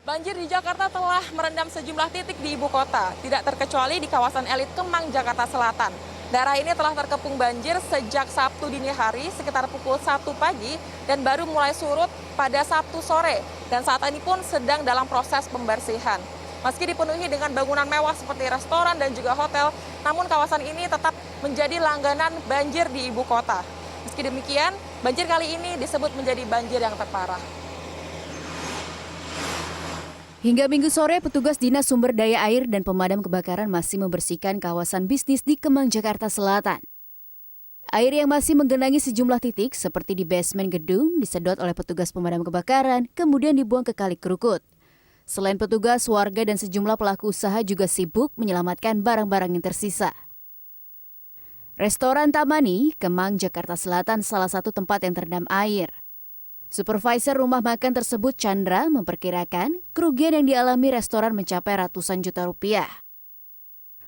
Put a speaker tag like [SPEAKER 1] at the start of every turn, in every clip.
[SPEAKER 1] Banjir di Jakarta telah merendam sejumlah titik di ibu kota, tidak terkecuali di kawasan elit Kemang, Jakarta Selatan. Daerah ini telah terkepung banjir sejak Sabtu dini hari sekitar pukul 1 pagi dan baru mulai surut pada Sabtu sore. Dan saat ini pun sedang dalam proses pembersihan. Meski dipenuhi dengan bangunan mewah seperti restoran dan juga hotel, namun kawasan ini tetap menjadi langganan banjir di ibu kota. Meski demikian, banjir kali ini disebut menjadi banjir yang terparah.
[SPEAKER 2] Hingga Minggu sore, petugas Dinas Sumber Daya Air dan Pemadam Kebakaran masih membersihkan kawasan bisnis di Kemang, Jakarta Selatan. Air yang masih menggenangi sejumlah titik seperti di basement gedung disedot oleh petugas pemadam kebakaran, kemudian dibuang ke Kali Krukut. Selain petugas, warga dan sejumlah pelaku usaha juga sibuk menyelamatkan barang-barang yang tersisa. Restoran Tamani, Kemang, Jakarta Selatan salah satu tempat yang terendam air. Supervisor rumah makan tersebut, Chandra, memperkirakan kerugian yang dialami restoran mencapai ratusan juta rupiah.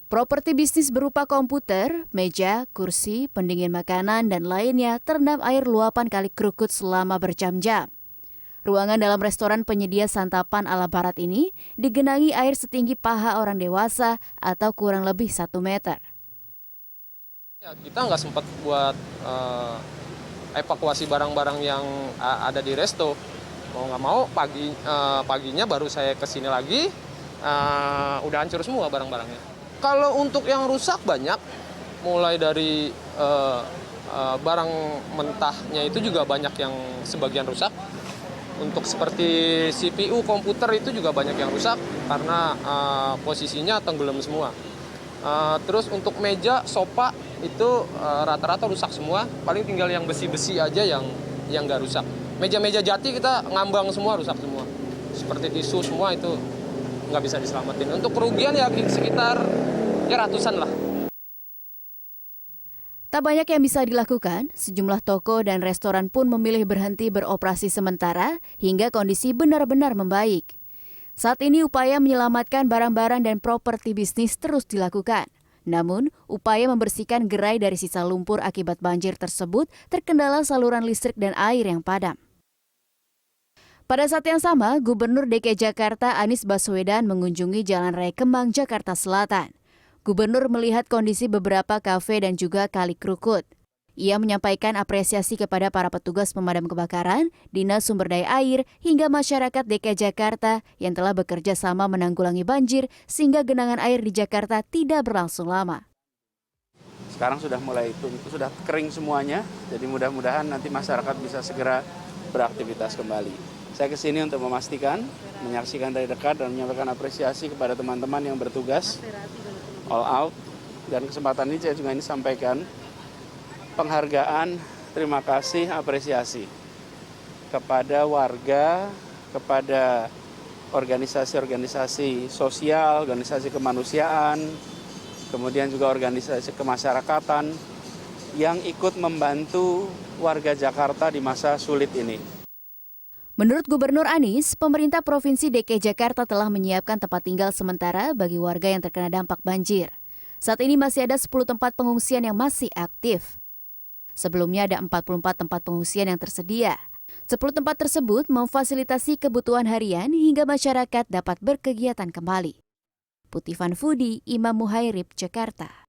[SPEAKER 2] Properti bisnis berupa komputer, meja, kursi, pendingin makanan, dan lainnya terendam air luapan Kali Krukut selama berjam-jam. Ruangan dalam restoran penyedia santapan ala barat ini digenangi air setinggi paha orang dewasa atau kurang lebih 1 meter.
[SPEAKER 3] Ya, kita nggak sempat buat evakuasi barang-barang yang ada di resto. Mau nggak mau paginya baru saya kesini lagi, udah hancur semua barang-barangnya. Kalau untuk yang rusak banyak, mulai dari barang mentahnya itu juga banyak yang sebagian rusak. Untuk seperti CPU, komputer itu juga banyak yang rusak karena posisinya tenggelam semua. Terus untuk meja, sofa itu rata-rata rusak semua. Paling tinggal yang besi-besi aja yang nggak rusak. Meja-meja jati kita ngambang semua, rusak semua. Seperti tisu semua itu nggak bisa diselamatin. Untuk kerugian ya sekitar ya ratusan lah.
[SPEAKER 2] Tak banyak yang bisa dilakukan, sejumlah toko dan restoran pun memilih berhenti beroperasi sementara hingga kondisi benar-benar membaik. Saat ini upaya menyelamatkan barang-barang dan properti bisnis terus dilakukan. Namun, upaya membersihkan gerai dari sisa lumpur akibat banjir tersebut terkendala saluran listrik dan air yang padam. Pada saat yang sama, Gubernur DKI Jakarta Anies Baswedan mengunjungi Jalan Raya Kemang, Jakarta Selatan. Gubernur melihat kondisi beberapa kafe dan juga Kali Krukut. Ia menyampaikan apresiasi kepada para petugas pemadam kebakaran, Dinas Sumber Daya Air, hingga masyarakat DKI Jakarta yang telah bekerja sama menanggulangi banjir sehingga genangan air di Jakarta tidak berlangsung lama.
[SPEAKER 4] Sekarang sudah mulai sudah kering semuanya, jadi mudah-mudahan nanti masyarakat bisa segera beraktivitas kembali. Saya kesini untuk memastikan, menyaksikan dari dekat dan menyampaikan apresiasi kepada teman-teman yang bertugas all out, dan kesempatan ini saya juga ini sampaikan penghargaan, terima kasih, apresiasi kepada warga, kepada organisasi-organisasi sosial, organisasi kemanusiaan, kemudian juga organisasi kemasyarakatan yang ikut membantu warga Jakarta di masa sulit ini.
[SPEAKER 2] Menurut Gubernur Anies, pemerintah Provinsi DKI Jakarta telah menyiapkan tempat tinggal sementara bagi warga yang terkena dampak banjir. Saat ini masih ada 10 tempat pengungsian yang masih aktif. Sebelumnya ada 44 tempat pengungsian yang tersedia. 10 tempat tersebut memfasilitasi kebutuhan harian hingga masyarakat dapat berkegiatan kembali. Puti Fanfudi, Imam Muhairib, Jakarta.